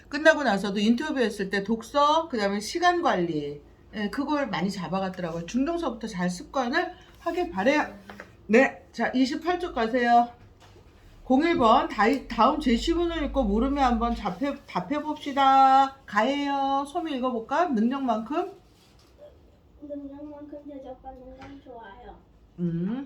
끝나고 나서도 인터뷰했을 때 독서, 그 다음에 시간 관리, 예, 그걸 많이 잡아갔더라고요. 중등서부터 잘 습관을 하길 바래요. 네, 자 28쪽 가세요. 01번 다음 제시문을 읽고 모르면 한번 답해봅시다. 가예요. 소미 읽어볼까? 능력만큼? 능력만큼 대접받는 건 좋아요.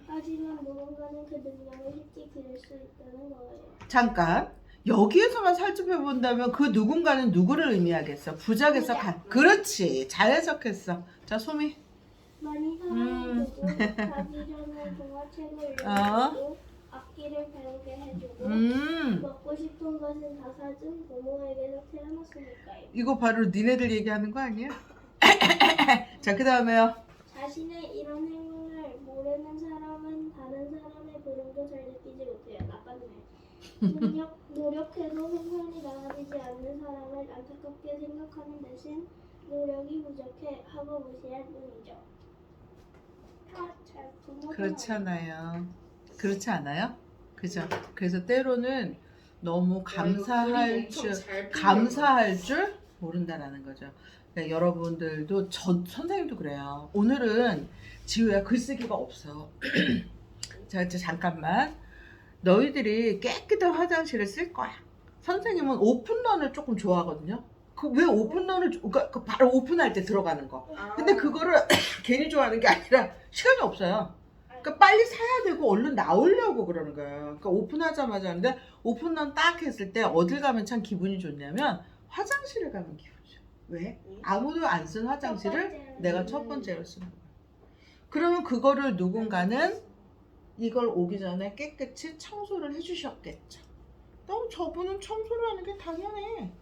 하지만 누군가는 그 능력을 쉽게 기를 수 있다는 거예요. 잠깐. 여기에서만 살펴본다면 그 누군가는 누구를 의미하겠어? 부작에서 그렇지. 잘 해석했어. 자, 소미. 많이 사랑해주고 자기 전에 동화책을 어? 읽어주고 악기를 배우게 해주고 먹고 싶은 것은 다 사준 부모에게서 태어났으니까요. 이거 바로 니네들 얘기하는 거 아니야? 자, 그 다음에요. 자신의 이런 행동을 모르는 사람은 다른 사람의 부름도 잘 느끼지 못해요. 나빴네. 노력해도 형편이 나아지지 않는 사람을 안타깝게 생각하는 대신 노력이 부족해 하고 무시할 뿐이죠. 그렇지 않아요. 그렇지 않아요? 그죠? 그래서 때로는 너무 감사할 줄 모른다라는 거죠. 그러니까 여러분들도 선생님도 그래요. 오늘은 지우야 글쓰기가 없어. 자, 이제 잠깐만. 너희들이 깨끗한 화장실을 쓸 거야. 선생님은 오픈런을 조금 좋아하거든요. 그 왜 오픈런을 그러니까 바로 오픈할 때 들어가는 거. 근데 그거를 괜히 좋아하는 게 아니라 시간이 없어요. 그러니까 빨리 사야 되고 얼른 나오려고 그러는 거예요. 그러니까 오픈하자마자 하는데 오픈런 딱 했을 때 어딜 가면 참 기분이 좋냐면 화장실에 가면 기분이 좋아. 왜? 아무도 안 쓴 화장실을 내가 첫 번째로 쓰는 거야. 그러면 그거를 누군가는 이걸 오기 전에 깨끗이 청소를 해주셨겠죠. 너무 저분은 청소를 하는 게 당연해.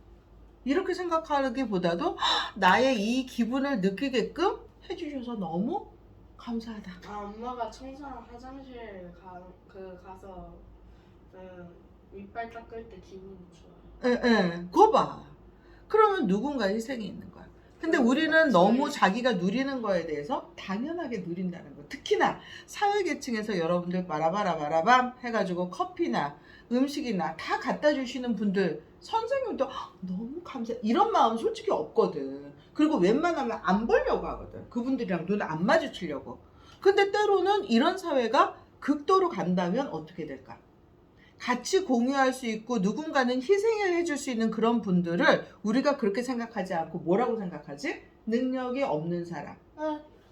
이렇게 생각하기보다도 나의 이 기분을 느끼게끔 해주셔서 너무 감사하다. 엄마가 청소랑 화장실 가서 윗발 닦을 때 기분이 좋아요. 예. 그거 봐. 그러면 누군가 희생이 있는 거야. 근데 우리는 너무 자기가 누리는 거에 대해서 당연하게 누린다는 거. 특히나 사회계층에서 여러분들 바라바라바라밤 해가지고 커피나 음식이나 다 갖다 주시는 분들, 선생님도 너무 감사. 이런 마음 솔직히 없거든. 그리고 웬만하면 안 벌려고 하거든. 그분들이랑 눈 안 마주치려고. 근데 때로는 이런 사회가 극도로 간다면 어떻게 될까? 같이 공유할 수 있고 누군가는 희생을 해줄 수 있는 그런 분들을 우리가 그렇게 생각하지 않고 뭐라고 생각하지? 능력이 없는 사람.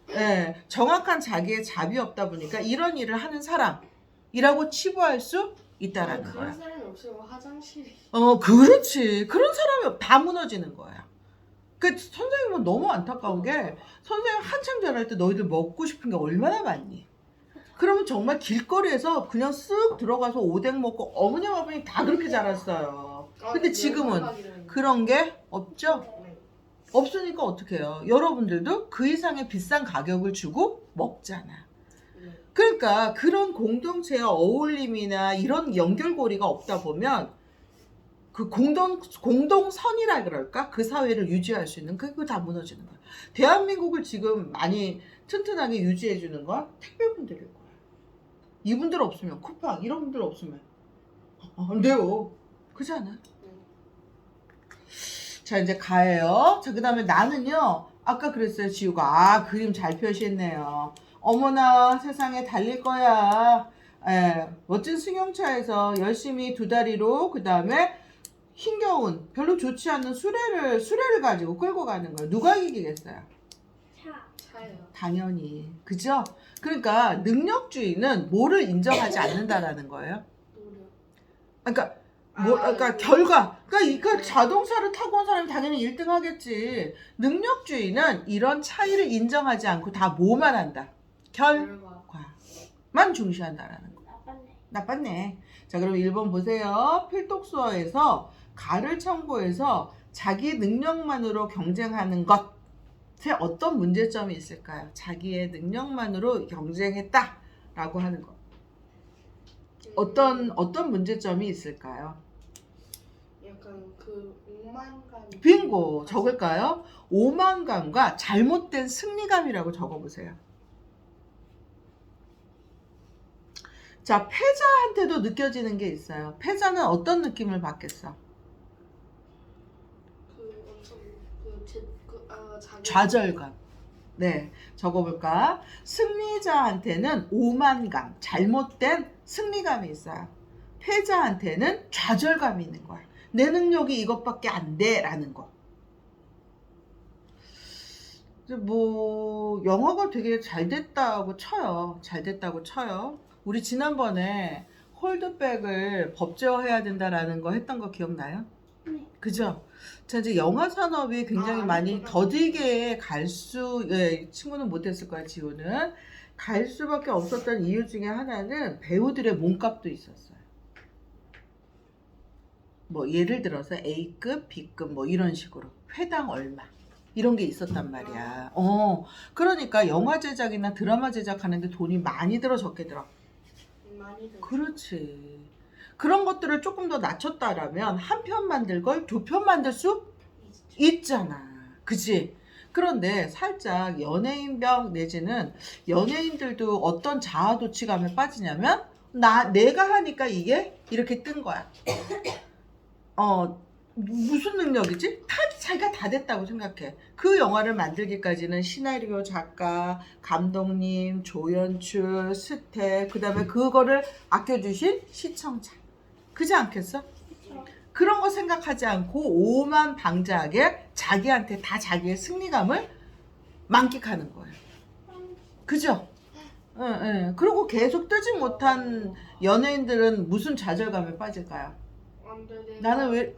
네, 정확한 자기의 잡이 없다 보니까 이런 일을 하는 사람이라고 치부할 수 있다라는 거야. 그런 사람이 없으면 화장실이. 그렇지. 그런 사람이 다 무너지는 거야. 그 선생님은 너무 안타까운 게 선생님 한참 전할 때 너희들 먹고 싶은 게 얼마나 많니? 그러면 정말 길거리에서 그냥 쓱 들어가서 오뎅 먹고 어머니 아버님 다 그렇게 자랐어요. 근데 지금은 그런 게 없죠? 없으니까 어떻게 해요? 여러분들도 그 이상의 비싼 가격을 주고 먹잖아. 그러니까 그런 공동체의 어울림이나 이런 연결고리가 없다 보면 그 공동선이라 그럴까? 그 사회를 유지할 수 있는 그거 다 무너지는 거야. 대한민국을 지금 많이 튼튼하게 유지해 주는 건 택배분들일 거야. 이분들 없으면 쿠팡 이런 분들 없으면 안 돼요. 그렇지 않아요? 자 이제 가예요. 자 그 다음에 나는요. 아까 그랬어요 지우가. 그림 잘 표시했네요. 어머나 세상에 달릴 거야. 멋진 승용차에서 열심히 두 다리로 그 다음에 힘겨운 별로 좋지 않은 수레를 가지고 끌고 가는 거예요. 누가 이기겠어요? 차요. 당연히. 그죠? 그러니까 능력주의는 뭐를 인정하지 않는다라는 거예요. 그러니까 그러니까 결과. 그러니까 자동차를 타고 온 사람이 당연히 1등 하겠지. 능력주의는 이런 차이를 인정하지 않고 다 뭐만 한다. 결과만 중시한다라는 거. 나빴네. 자, 그럼 1번 보세요. 필독서에서 가를 참고해서 자기 능력만으로 경쟁하는 것. 어떤 문제점이 있을까요? 자기의 능력만으로 경쟁했다라고 하는 것. 어떤 문제점이 있을까요? 약간 그 오만감. 빙고 적을까요? 오만감과 잘못된 승리감이라고 적어보세요. 자, 패자한테도 느껴지는 게 있어요. 패자는 어떤 느낌을 받겠어? 엄청 자기 좌절감. 네, 적어볼까? 승리자한테는 오만감, 잘못된 승리감이 있어요. 패자한테는 좌절감이 있는 거야. 내 능력이 이것밖에 안 돼 라는 거. 뭐 영어가 되게 잘 됐다고 쳐요. 잘 됐다고 쳐요. 우리 지난번에 홀드백을 법제화해야 된다라는 거 했던 거 기억나요? 네. 그죠? 자, 이제 영화 산업이 굉장히 많이 아니구나. 더디게 예, 친구는 못했을 거야, 지우는. 갈 수밖에 없었던 이유 중에 하나는 배우들의 몸값도 있었어요. 뭐, 예를 들어서 A급, B급, 뭐, 이런 식으로. 회당 얼마. 이런 게 있었단 말이야. 그러니까 영화 제작이나 드라마 제작하는데 돈이 많이 들어, 적게 들어. 많이 들어. 그렇지. 그런 것들을 조금 더 낮췄다라면 한 편 만들 걸 두 편 만들 수 있잖아. 그치? 그런데 살짝 연예인병 내지는 연예인들도 어떤 자아도취감에 빠지냐면 내가 하니까 이게 이렇게 뜬 거야. 무슨 능력이지? 자기가 다 됐다고 생각해. 그 영화를 만들기까지는 시나리오 작가, 감독님, 조연출, 스텝, 그 다음에 그거를 아껴주신 시청자. 그지 않겠어? 그쵸. 그런 거 생각하지 않고 오만방자하게 자기한테 다 자기의 승리감을 만끽하는 거예요. 그죠? 응. 그리고 계속 뜨지 못한 연예인들은 무슨 좌절감에 빠질까요? 나는 왜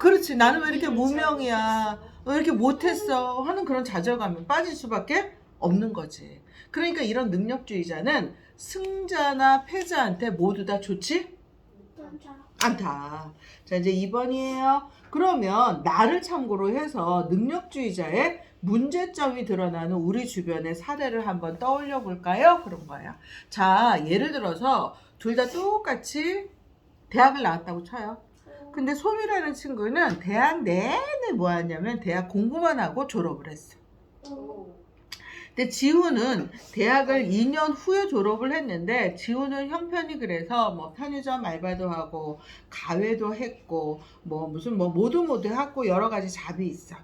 이렇게 무명이야, 왜 이렇게 못했어 하는 그런 좌절감에 빠질 수밖에 없는 거지. 그러니까 이런 능력주의자는 승자나 패자한테 모두 다 좋지 않다. 자, 이제 2번이에요. 그러면 나를 참고로 해서 능력주의자의 문제점이 드러나는 우리 주변의 사례를 한번 떠올려 볼까요? 그런 거예요. 자, 예를 들어서 둘 다 똑같이 대학을 나왔다고 쳐요. 근데 소미라는 친구는 대학 내내 뭐 하냐면 대학 공부만 하고 졸업을 했어. 근데 지우는 대학을 2년 후에 졸업을 했는데 지우는 형편이 그래서 뭐 편의점 알바도 하고 가회도 했고 뭐 무슨 뭐 모두 하고 여러 가지 잡이 있어.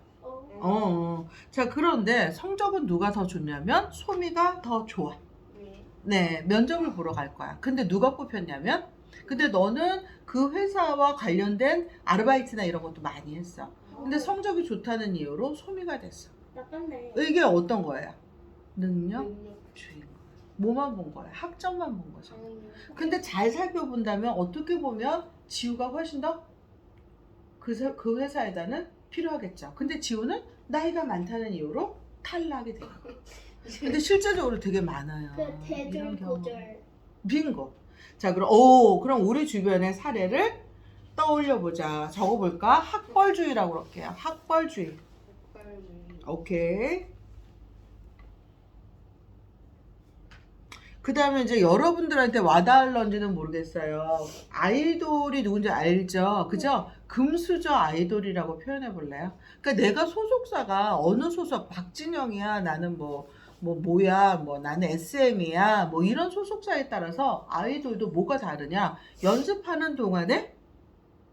자, 그런데 성적은 누가 더 좋냐면 소미가 더 좋아. 네, 면접을 보러 갈 거야. 근데 누가 뽑혔냐면 근데 너는 그 회사와 관련된 아르바이트나 이런 것도 많이 했어. 근데 성적이 좋다는 이유로 소미가 됐어. 나빴네. 이게 어떤 거예요? 능력주의. 뭐만 본 거야? 학점만 본 거죠. 근데 잘 살펴본다면 어떻게 보면 지우가 훨씬 더 그 회사에다는 필요하겠죠. 근데 지우는 나이가 많다는 이유로 탈락이 되는 거예요. 근데 실제적으로 되게 많아요. 그 이런 경우. 대절고절. 빙고. 자, 그럼 우리 주변의 사례를 떠올려 보자. 적어볼까? 학벌주의라고 그럴게요. 학벌주의. 오케이. 그 다음에 이제 여러분들한테 와닿을런지는 모르겠어요. 아이돌이 누군지 알죠? 그죠? 금수저 아이돌이라고 표현해 볼래요? 그러니까 내가 소속사가 어느 소속, 박진영이야, 나는 뭐야, 나는 SM이야, 뭐 이런 소속사에 따라서 아이돌도 뭐가 다르냐? 연습하는 동안에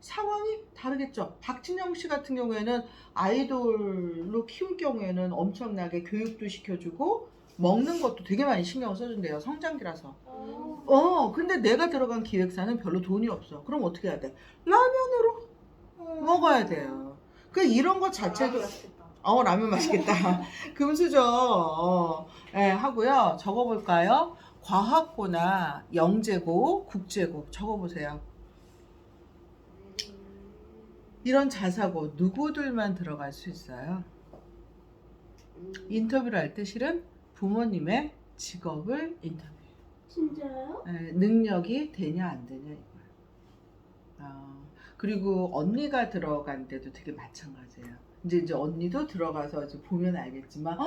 상황이 다르겠죠. 박진영 씨 같은 경우에는 아이돌로 키울 경우에는 엄청나게 교육도 시켜주고 먹는 것도 되게 많이 신경을 써준대요. 성장기라서. 근데 내가 들어간 기획사는 별로 돈이 없어. 그럼 어떻게 해야 돼? 라면으로 먹어야 돼요. 그 이런 것 자체도 라면 맛있겠다. 금수저 하고요. 적어볼까요? 과학고나 영재고, 국제고 적어보세요. 이런 자사고 누구들만 들어갈 수 있어요? 인터뷰를 할 때 실은 부모님의 직업을 인터뷰해요. 진짜요? 능력이 되냐 안 되냐 이거예요. 그리고 언니가 들어간 데도 되게 마찬가지예요. 이제 언니도 들어가서 이제 보면 알겠지만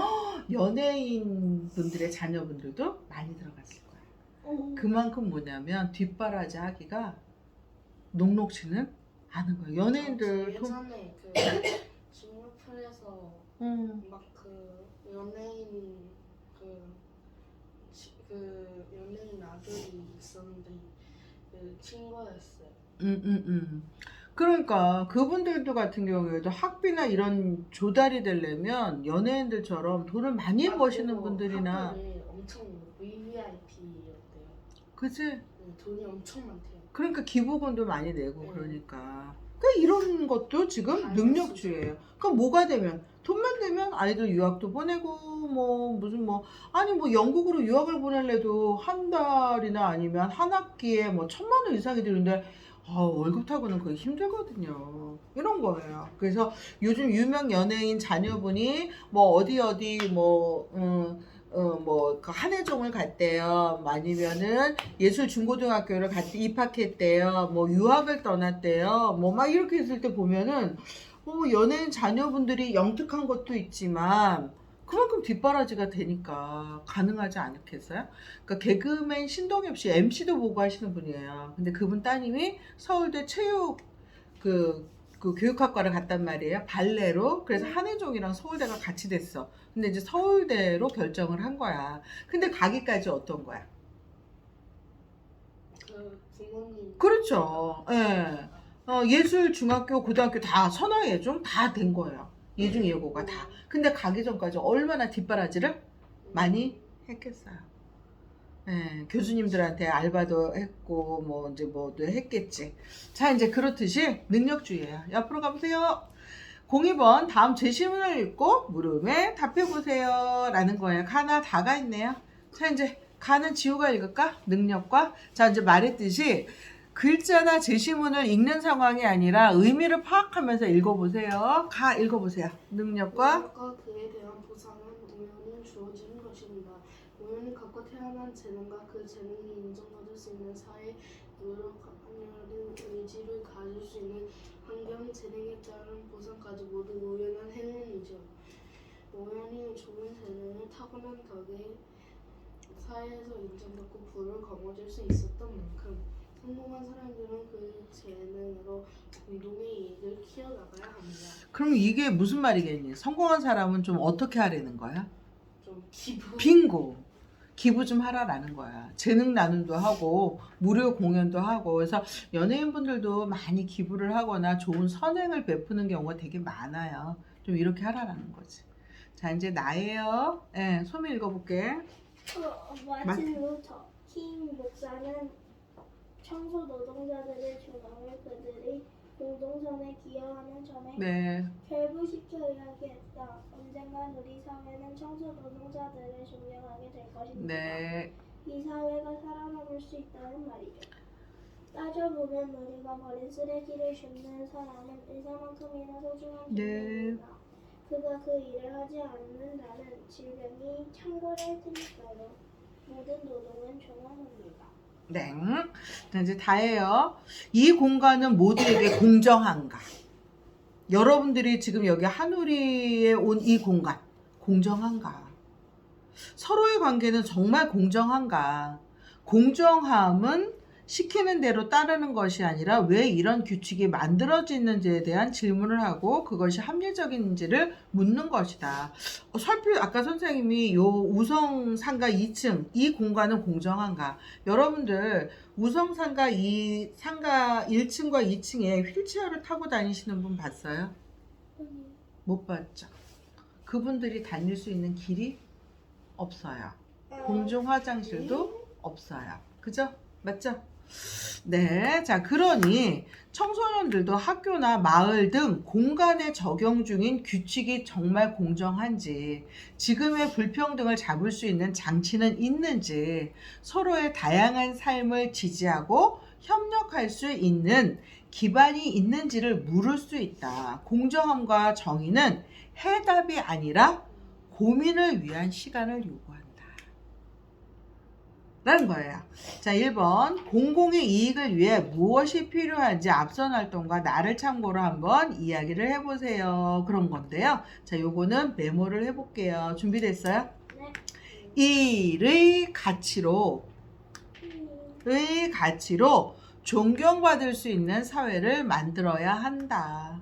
연예인 분들의 자녀분들도 많이 들어갔을 거예요. 그만큼 뭐냐면 뒷바라지 하기가 녹록치는 않은 거예요. 연예인들 예전에 그 직무풀에서 막 그 연예인 그 연예인 아들이 있었는데 그 친구였어요. 그러니까 그분들도 같은 경우에도 학비나 이런 조달이 되려면 연예인들처럼 돈을 많이 버시는 그리고 분들이나 학벌이 엄청 VVIP였대요. 그치? 돈이 엄청 많대요. 그러니까 기부금도 많이 내고 네. 그러니까 이런 것도 지금 다 능력주의예요. 그럼 뭐가 되면 돈만 되면 아이들 유학도 보내고 뭐 무슨 뭐 아니 뭐 영국으로 유학을 보낼래도 한 달이나 아니면 한 학기에 뭐 1,000만 원 이상이 드는데 월급 타고는 그게 힘들거든요. 이런 거예요. 그래서 요즘 유명 연예인 자녀분이 뭐 어디 뭐 한예종을 갔대요. 아니면은 예술 중고등학교를 입학했대요. 뭐 유학을 떠났대요. 뭐 막 이렇게 했을 때 보면은 연예인 자녀분들이 영특한 것도 있지만 그만큼 뒷바라지가 되니까 가능하지 않겠어요? 그러니까 개그맨 신동엽 씨 MC도 보고 하시는 분이에요. 근데 그분 따님이 서울대 체육 그 교육학과를 갔단 말이에요. 발레로. 그래서 한예종이랑 서울대가 같이 됐어. 근데 이제 서울대로 결정을 한 거야. 근데 가기까지 어떤 거야? 그 부모님. 그렇죠. 예. 예술 중학교, 고등학교 다 선화예중 다 된 거예요. 예중 예고가 다. 근데 가기 전까지 얼마나 뒷바라지를 많이 했겠어요. 예, 교수님들한테 알바도 했고 뭐 이제 뭐도 했겠지. 자, 이제 그렇듯이 능력주의예요. 옆으로 가보세요. 02번 다음 제시문을 읽고 물음에 답해보세요 라는 거예요. 가나 다가 있네요. 자, 이제 가는 지우가 읽을까? 능력과. 자, 이제 말했듯이 글자나 제시문을 읽는 상황이 아니라 의미를 파악하면서 읽어보세요. 가 읽어보세요. 능력과 능력과 그에 대한 보상은 우연히 주어지는 것입니다. 우연히 갖고 태어난 재능과 그 재능이 인정받을 수 있는 사회, 노력하려는 의지를 가질 수 있는 환경, 재능에 따른 보상까지 모두 우연한 행운이죠. 우연히 좋은 재능을 타고난 덕에 사회에서 인정받고 부를 거머쥘 수 있었던 만큼 성공한 사람들은 그 재능으로 공동의 이익을 키워나가야 합니다. 그럼 이게 무슨 말이겠니? 성공한 사람은 좀 어떻게 하려는 거야? 좀 기부. 빙고. 기부 좀 하라라는 거야. 재능 나눔도 하고 무료 공연도 하고 그래서 연예인분들도 많이 기부를 하거나 좋은 선행을 베푸는 경우가 되게 많아요. 좀 이렇게 하라라는 거지. 자, 이제 나예요. 네, 소미 읽어볼게. 마틴 루터 킹 목사는 청소 노동자들의 중앙을 그들의 공동선에 기여하는 점에 네. 결부시켜 이야기했다. 언젠간 우리 사회는 청소 노동자들을 존경하게 될 것입니다. 네. 이 사회가 살아남을 수 있다는 말이죠. 따져보면 우리가 버린 쓰레기를 줍는 사람은 의사만큼이나 소중한 네. 존재입니다. 그가 그 일을 하지 않는다는 질병이 창궐할 테니까요. 모든 노동은 종합입니다. 네. 자, 이제 다예요. 이 공간은 모두에게 공정한가? 여러분들이 지금 여기 한우리에 온 이 공간 공정한가? 서로의 관계는 정말 공정한가? 공정함은 시키는 대로 따르는 것이 아니라 왜 이런 규칙이 만들어지는지에 대한 질문을 하고 그것이 합리적인지를 묻는 것이다. 아까 선생님이 요 우성상가 2층 이 공간은 공정한가? 여러분들 우성상가 이 상가 1층과 2층에 휠체어를 타고 다니시는 분 봤어요? 못 봤죠. 그분들이 다닐 수 있는 길이 없어요. 공중 화장실도 없어요. 그죠? 맞죠? 네. 자, 그러니 청소년들도 학교나 마을 등 공간에 적용 중인 규칙이 정말 공정한지, 지금의 불평등을 잡을 수 있는 장치는 있는지, 서로의 다양한 삶을 지지하고 협력할 수 있는 기반이 있는지를 물을 수 있다. 공정함과 정의는 해답이 아니라 고민을 위한 시간을 요구한다. 라는 거예요. 자, 1번 공공의 이익을 위해 무엇이 필요한지 앞선 활동과 나를 참고로 한번 이야기를 해보세요. 그런 건데요. 자, 요거는 메모를 해볼게요. 준비됐어요? 네. 일의 가치로 존경받을 수 있는 사회를 만들어야 한다.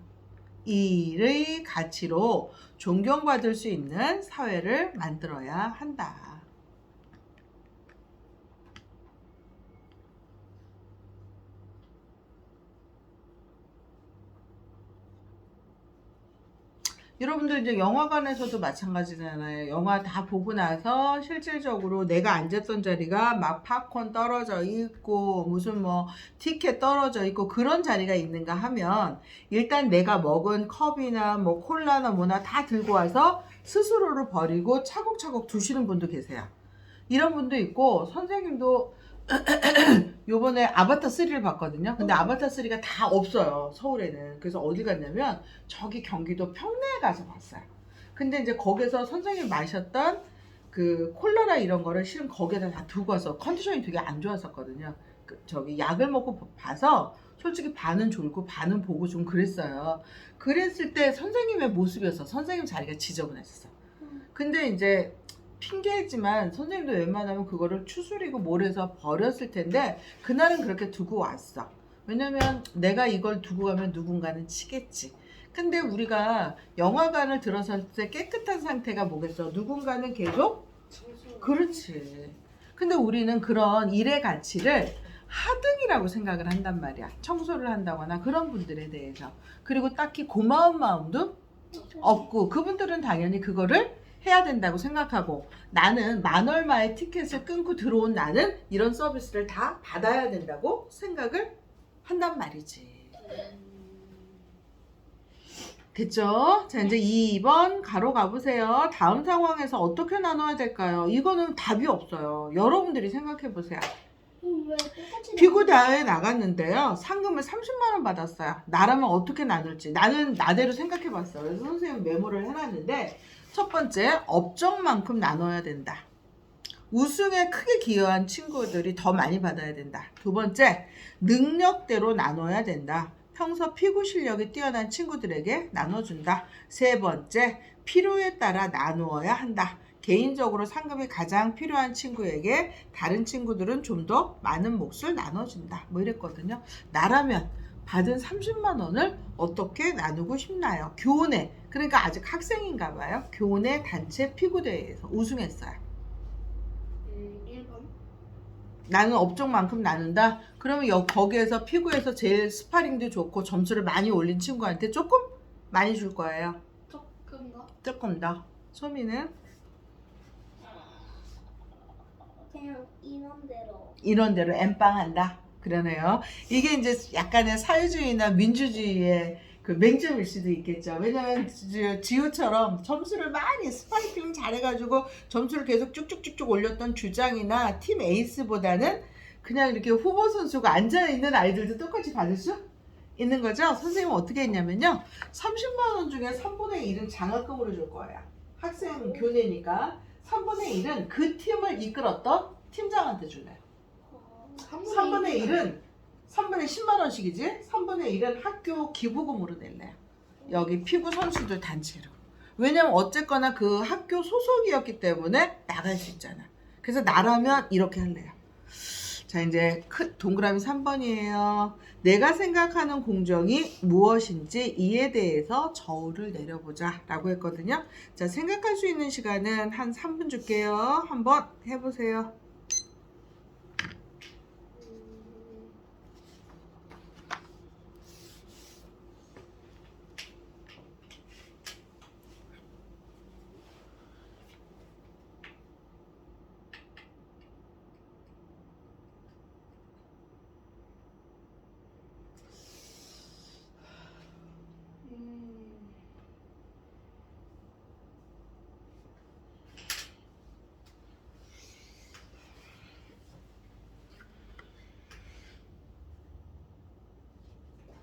일의 가치로 존경받을 수 있는 사회를 만들어야 한다. 여러분들 이제 영화관에서도 마찬가지잖아요. 영화 다 보고 나서 실질적으로 내가 앉았던 자리가 막 팝콘 떨어져 있고 무슨 뭐 티켓 떨어져 있고 그런 자리가 있는가 하면 일단 내가 먹은 컵이나 뭐 콜라나 뭐나 다 들고 와서 스스로를 버리고 차곡차곡 두시는 분도 계세요. 이런 분도 있고 선생님도 요번에 아바타 3를 봤거든요. 근데 아바타 3가 다 없어요. 서울에는. 그래서 어디 갔냐면 저기 경기도 평내에 가서 봤어요. 근데 이제 거기서 선생님이 마셨던 그 콜라나 이런 거를 실은 거기에다 다 두고 와서 컨디션이 되게 안 좋았었거든요. 저기 약을 먹고 봐서 솔직히 반은 졸고 반은 보고 좀 그랬어요. 그랬을 때 선생님의 모습이었어. 선생님 자리가 지저분했었어. 근데 이제 핑계지만 선생님도 웬만하면 그거를 추스리고 몰해서 버렸을 텐데 그날은 그렇게 두고 왔어. 왜냐면 내가 이걸 두고 가면 누군가는 치겠지. 근데 우리가 영화관을 들어설 때 깨끗한 상태가 뭐겠어? 누군가는 계속? 그렇지. 근데 우리는 그런 일의 가치를 하등이라고 생각을 한단 말이야. 청소를 한다거나 그런 분들에 대해서. 그리고 딱히 고마운 마음도 없고 그분들은 당연히 그거를 해야 된다고 생각하고 나는 만 얼마의 티켓을 끊고 들어온 나는 이런 서비스를 다 받아야 된다고 생각을 한단 말이지. 됐죠? 자, 이제 2번 가로 가보세요. 다음 상황에서 어떻게 나눠야 될까요? 이거는 답이 없어요. 여러분들이 생각해 보세요. 왜 똑같이 피구 대회에 나갔는데요. 상금을 30만 원 받았어요. 나라면 어떻게 나눌지. 나는 나대로 생각해 봤어요. 그래서 선생님 메모를 해놨는데 첫 번째, 업적만큼 나눠야 된다. 우승에 크게 기여한 친구들이 더 많이 받아야 된다. 두 번째, 능력대로 나눠야 된다. 평소 피구 실력이 뛰어난 친구들에게 나눠준다. 세 번째, 필요에 따라 나누어야 한다. 개인적으로 상금이 가장 필요한 친구에게 다른 친구들은 좀 더 많은 몫을 나눠준다. 뭐 이랬거든요. 나라면 받은 30만 원을 어떻게 나누고 싶나요? 교내, 그러니까 아직 학생인가 봐요. 교내 단체 피구대회에서 우승했어요. 1번. 나는 업종만큼 나눈다? 그러면 거기에서 피구에서 제일 스파링도 좋고 점수를 많이 올린 친구한테 조금 많이 줄 거예요. 조금 더. 조금 더. 소미는? 그냥 인원대로. 이런대로 엠빵한다. 그러네요. 이게 이제 약간의 사회주의나 민주주의의 그 맹점일 수도 있겠죠. 왜냐면 지우처럼 점수를 많이 스파이킹 잘해가지고 점수를 계속 쭉쭉쭉쭉 올렸던 주장이나 팀 에이스보다는 그냥 이렇게 후보 선수가 앉아있는 아이들도 똑같이 받을 수 있는 거죠. 선생님은 어떻게 했냐면요. 30만 원 중에 3분의 1은 장학금으로 줄 거예요. 학생 교내니까 3분의 1은 그 팀을 이끌었던 팀장한테 줄래요. 3분의 1은 3분의 10만 원씩이지 3분의 1은 학교 기부금으로 낼래요. 여기 피구 선수들 단체로. 왜냐면 어쨌거나 그 학교 소속이었기 때문에 나갈 수 있잖아. 그래서 나라면 이렇게 할래요. 자, 이제 동그라미 3번이에요. 내가 생각하는 공정이 무엇인지 이에 대해서 저울을 내려보자 라고 했거든요. 자, 생각할 수 있는 시간은 한 3분 줄게요. 한번 해보세요.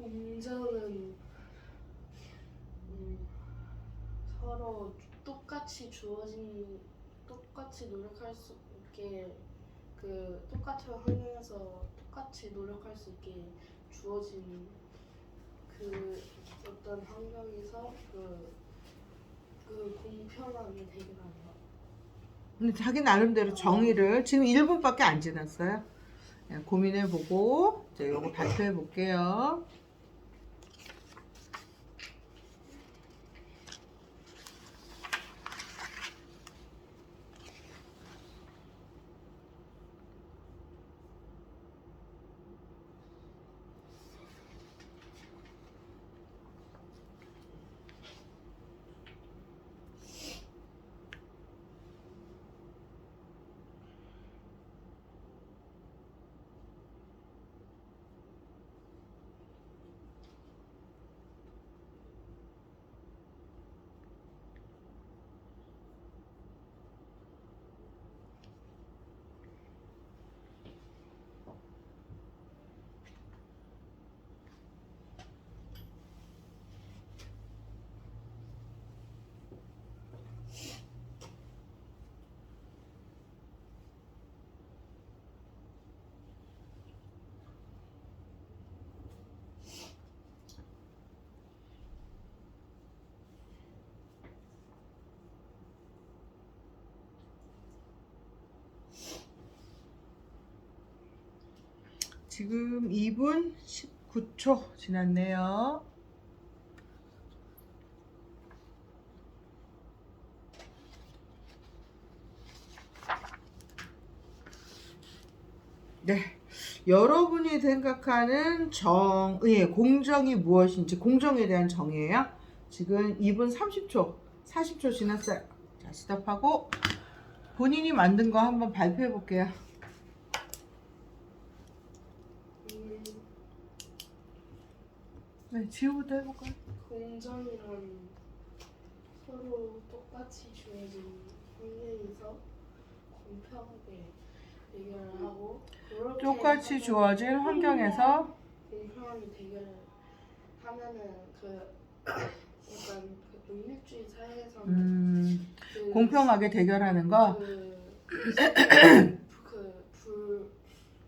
공정은 서로 똑같이 노력할 수 있게 그 똑같은 환경에서 똑같이 노력할 수 있게 주어진 그 어떤 환경에서 그 공평함이 되게 많아. 근데 자기 나름대로 정의를 지금 1분밖에 안 지났어요. 고민해보고 이제 요거 발표해볼게요. 지금 2분 19초 지났네요. 네, 여러분이 생각하는 정의, 공정이 무엇인지, 공정에 대한 정의예요. 지금 2분 30초, 40초 지났어요. 자, 스톱하고 본인이 만든 거 한번 발표해 볼게요. 네, 지우부터 해볼까요? 공정이란 서로 똑같이 주어진 환경에서 공평하게 대결을 하고 그렇게 똑같이 하면 주어진 환경에서 공평하게 대결을 하면은 약간 그 능력주의 사회에서는 공평하게 대결하는 거.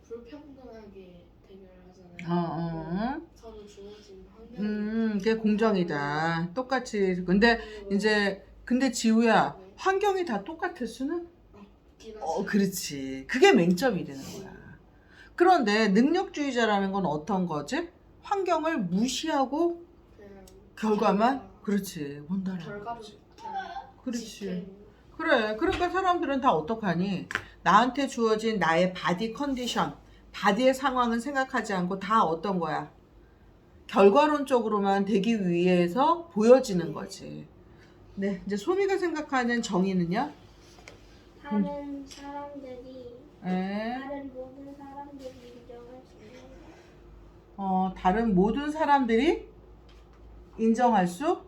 불평등하게 대결을 하잖아요. 서로 주어진 환경. 그게 공정이다. 똑같이. 근데 이제 근데 지우야, 환경이 다 똑같을 수는? 그렇지. 그게 맹점이 되는 거야. 그런데 능력주의자라는 건 어떤 거지? 환경을 무시하고 결과만? 그렇지. 본다라는 결과를 거지. 그냥 그렇지. 지키는. 그래. 그러니까 사람들은 다 어떡하니? 나한테 주어진 나의 바디 컨디션, 바디의 상황은 생각하지 않고 다 어떤 거야? 결과론적으로만 되기 위해서 보여지는 거지. 네, 이제 소미가 생각하는 정의는요? 다른 사람들이 에, 다른 모든 사람들이 인정할 수 있는 거. 다른 모든 사람들이 인정할 수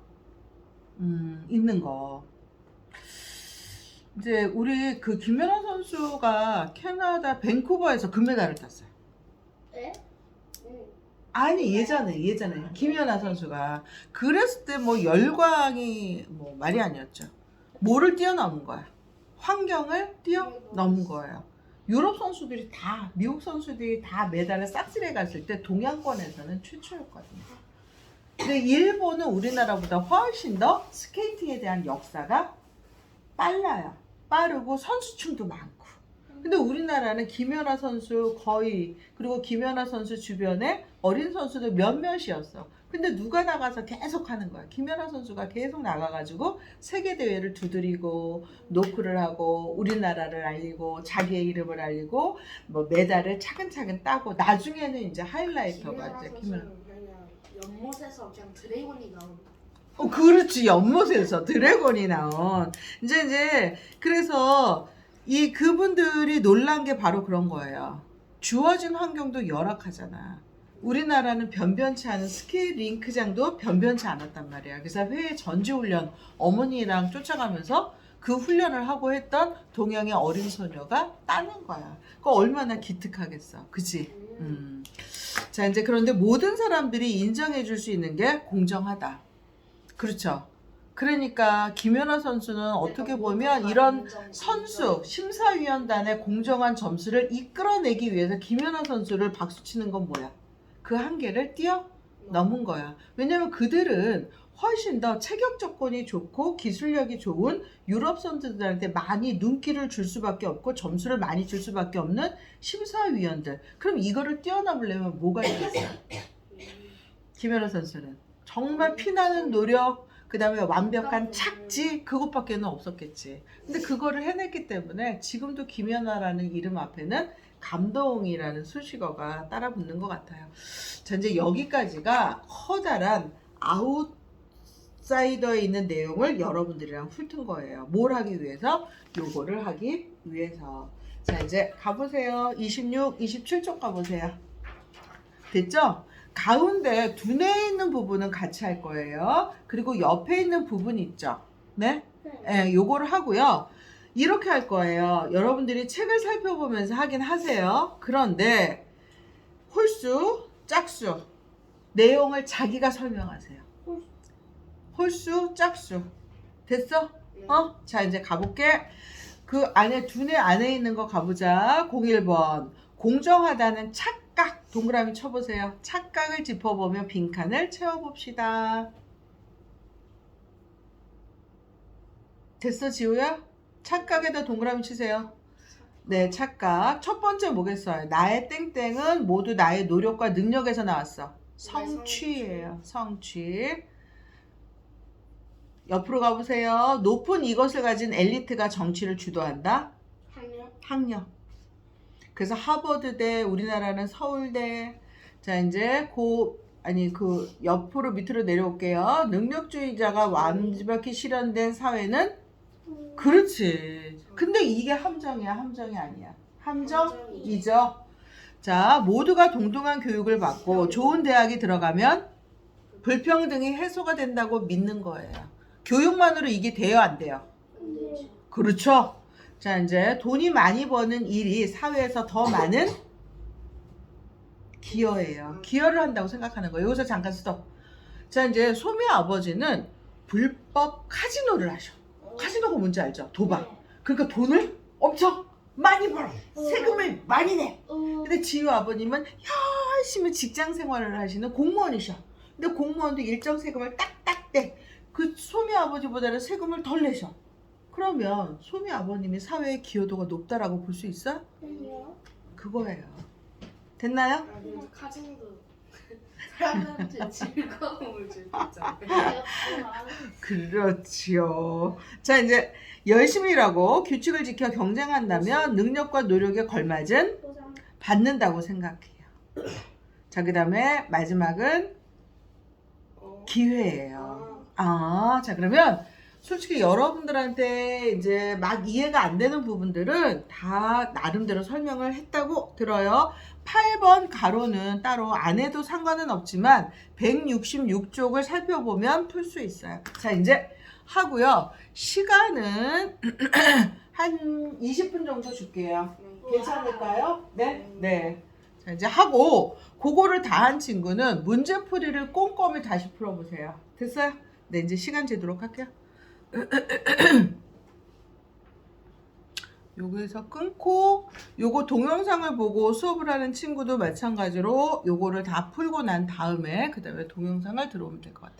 있는 거. 이제 우리 그 김연아 선수가 캐나다 밴쿠버에서 금메달을 땄어요. 네? 아니 예전에 김연아 선수가 그랬을 때 뭐 열광이 뭐 말이 아니었죠. 뭐를 뛰어넘은 거야? 환경을 뛰어넘은 거예요. 유럽 선수들이 다, 미국 선수들이 다 메달을 싹쓸이 갔을 때 동양권에서는 최초였거든요. 근데 일본은 우리나라보다 훨씬 더 스케이팅에 대한 역사가 빨라요. 빠르고 선수층도 많고. 근데 우리나라는 김연아 선수 거의, 그리고 김연아 선수 주변에 어린 선수들 몇몇이었어. 근데 누가 나가서 계속 하는 거야. 김연아 선수가 계속 나가가지고 세계대회를 두드리고 노크를 하고 우리나라를 알리고 자기의 이름을 알리고 뭐 메달을 차근차근 따고 나중에는 이제 하이라이터가 이제 김연아. 그냥 연못에서 그냥 드래곤이 나온. 그렇지. 연못에서 드래곤이 나온. 이제 그래서 이 그분들이 놀란 게 바로 그런 거예요. 주어진 환경도 열악하잖아. 우리나라는 변변치 않은 스케이트 링크장도 변변치 않았단 말이야. 그래서 회의 전지훈련 어머니랑 쫓아가면서 그 훈련을 하고 했던 동양의 어린 소녀가 따는 거야. 그거 얼마나 기특하겠어. 그치? 자, 이제 그런데 모든 사람들이 인정해 줄 수 있는 게 공정하다. 그렇죠. 그러니까 김연아 선수는 어떻게 보면 이런 선수, 심사위원단의 공정한 점수를 이끌어내기 위해서 김연아 선수를 박수치는 건 뭐야? 그 한계를 뛰어넘은 거야. 왜냐면 그들은 훨씬 더 체격 조건이 좋고 기술력이 좋은 유럽 선수들한테 많이 눈길을 줄 수밖에 없고 점수를 많이 줄 수밖에 없는 심사위원들. 그럼 이거를 뛰어넘으려면 뭐가 있겠어? 김연아 선수는 정말 피나는 노력, 그 다음에 완벽한 착지, 그것밖에는 없었겠지. 근데 그거를 해냈기 때문에 지금도 김연아라는 이름 앞에는 감동이라는 수식어가 따라 붙는 것 같아요. 자, 이제 여기까지가 커다란 아웃사이더에 있는 내용을 여러분들이랑 훑은 거예요. 뭘 하기 위해서? 요거를 하기 위해서. 자, 이제 가보세요. 26, 27쪽 가보세요. 됐죠? 가운데 두뇌에 있는 부분은 같이 할 거예요. 그리고 옆에 있는 부분 있죠? 네? 네, 요거를 하고요. 이렇게 할 거예요. 여러분들이 책을 살펴보면서 하긴 하세요. 그런데 홀수, 짝수, 내용을 자기가 설명하세요. 홀수, 짝수. 됐어? 자, 이제 가볼게. 그 안에 두뇌 안에 있는 거 가보자. 01번. 공정하다는 착각. 동그라미 쳐보세요. 착각을 짚어보며 빈칸을 채워봅시다. 됐어, 지우야? 착각에다 동그라미 치세요. 네, 착각. 첫 번째 뭐겠어요? 나의 땡땡은 모두 나의 노력과 능력에서 나왔어. 성취예요. 성취. 옆으로 가보세요. 높은 이것을 가진 엘리트가 정치를 주도한다. 학력. 학력. 그래서 하버드대, 우리나라는 서울대. 자, 이제 그 옆으로 밑으로 내려올게요. 능력주의자가 완벽히 실현된 사회는 그렇지. 근데 이게 함정이야, 함정이 아니야. 함정이죠. 자, 모두가 동등한 교육을 받고 좋은 대학에 들어가면 불평등이 해소가 된다고 믿는 거예요. 교육만으로 이게 돼요, 안 돼요? 안 되죠. 그렇죠. 자, 이제 돈이 많이 버는 일이 사회에서 더 많은 기여예요. 기여를 한다고 생각하는 거예요. 여기서 잠깐 스톱. 자, 이제 소미 아버지는 불법 카지노를 하셔. 카지노가 뭔지 알죠? 도박. 그러니까 돈을 엄청 많이 벌어. 세금을 많이 내. 근데 지우 아버님은 열심히 직장 생활을 하시는 공무원이셔. 근데 공무원도 일정 세금을 딱딱 떼. 그 소미 아버지보다는 세금을 덜 내셔. 그러면 소미 아버님이 사회의 기여도가 높다라고 볼 수 있어? 아니요. 그거예요. 됐나요? 아, 그래서 카지노도 사람한테 즐거움을 줄 수 있잖아요. 그렇지요. 자, 이제 열심히 일하고 규칙을 지켜 경쟁한다면 능력과 노력에 걸맞은 보상. 받는다고 생각해요. 자, 그 다음에 마지막은 기회예요. 자, 그러면 솔직히 여러분들한테 이제 막 이해가 안 되는 부분들은 다 나름대로 설명을 했다고 들어요. 8번 가로는 따로 안 해도 상관은 없지만 166쪽을 살펴보면 풀 수 있어요. 자, 이제 하고요. 시간은 한 20분 정도 줄게요. 괜찮을까요? 네? 네. 자, 이제 하고 그거를 다 한 친구는 문제풀이를 꼼꼼히 다시 풀어보세요. 됐어요? 네, 이제 시간 재도록 할게요. 요거에서 끊고 요거 동영상을 보고 수업을 하는 친구도 마찬가지로 요거를 다 풀고 난 다음에 그 다음에 동영상을 들어오면 될 것 같아요.